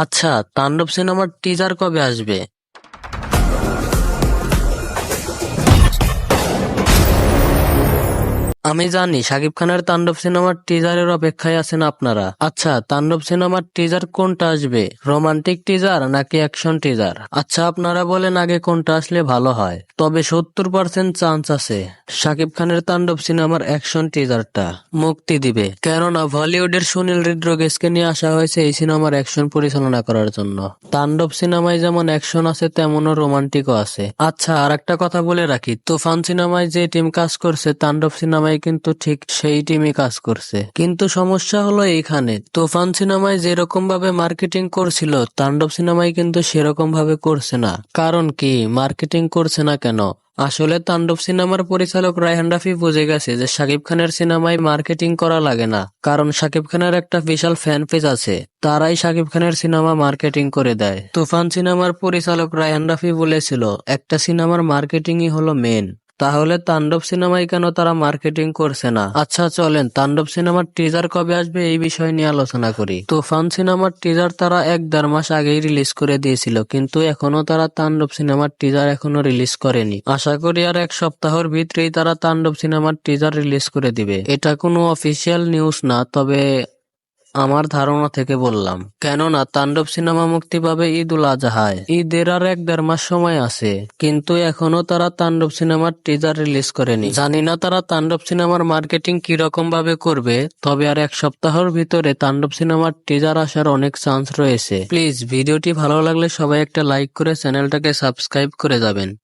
আচ্ছা, তাণ্ডব সিনেমার টিজার কবে আসবে? আমি জানি শাকিব খানের তাণ্ডব সিনেমার টিজারের অপেক্ষায় আছেন আপনারা। আচ্ছা, তাণ্ডব সিনেমার টিজার কোনটা আসবে, রোমান্টিক টিজার নাকি অ্যাকশন টিজার? আচ্ছা, আপনারা বলেন আগে কোনটা আসলে ভালো হয়। তবে 70% চান্স আছে শাকিব খানের তাণ্ডব সিনেমার অ্যাকশন টিজারটা মুক্তি দিবে, কেননা বলিউডের সুনীল রোড্রিগেজকে নিয়ে আসা হয়েছে এই সিনেমার অ্যাকশন পরিচালনা করার জন্য। তাণ্ডব সিনেমায় যেমন অ্যাকশন আছে তেমনও রোমান্টিকও আছে। আচ্ছা, আর একটা কথা বলে রাখি, তুফান সিনেমায় যে টিম কাজ করছে তাণ্ডব সিনেমায় কিন্তু ঠিক সেই টিমই কাজ করছে। কিন্তু সমস্যা হলো এইখানে, তুফান সিনেমায় যেরকম ভাবে মার্কেটিং করছিল তাণ্ডব সিনেমায় কিন্তু সেরকম ভাবে করছে না। কারণ কি মার্কেটিং করছে না কেন? আসলে তাণ্ডব সিনেমার পরিচালক রায়হান রাফি বুঝে গেছে যে শাকিব খানের সিনেমায় মার্কেটিং করা লাগে না, কারণ শাকিব খানের একটা বিশাল ফ্যান পেজ আছে, তারাই শাকিব খানের সিনেমা মার্কেটিং করে দেয়। তুফান সিনেমার পরিচালক রায়হান রাফি বলেছিল একটা সিনেমার মার্কেটিংই হলো মেন। তাহলে তাণ্ডব সিনেমায় কেন তারা মার্কেটিং করছে না? আচ্ছা চলেন তাণ্ডব সিনেমার টিজার কবে আসবে এই বিষয় নিয়ে আলোচনা করি। তুফান সিনেমার টিজার তারা 1-1.5 মাস আগেই রিলিজ করে দিয়েছিল, কিন্তু এখনো তারা তাণ্ডব সিনেমার টিজার এখনো রিলিজ করেনি। আশা করি আর 1 সপ্তাহের ভিতরেই তারা তাণ্ডব সিনেমার টিজার রিলিজ করে দিবে। এটা কোনো অফিসিয়াল নিউজ না, তবে আমার ধারণা থেকে বললাম, কেননা তাণ্ডব সিনেমা মুক্তি পাবে ঈদ-উল আজহায়। ঈদের আর 1-1.5 মাস সময় আছে, কিন্তু এখনো তারা তাণ্ডব সিনেমার টিজার রিলিজ করেনি। জানি না তারা তাণ্ডব সিনেমার মার্কেটিং কিরকম ভাবে করবে, তবে আর 1 সপ্তাহের ভিতরে তাণ্ডব সিনেমার টিজার আসার অনেক চান্স রয়েছে। প্লিজ ভিডিওটি ভালো লাগলে সবাই একটা লাইক করে চ্যানেলটাকে সাবস্ক্রাইব করে যাবেন।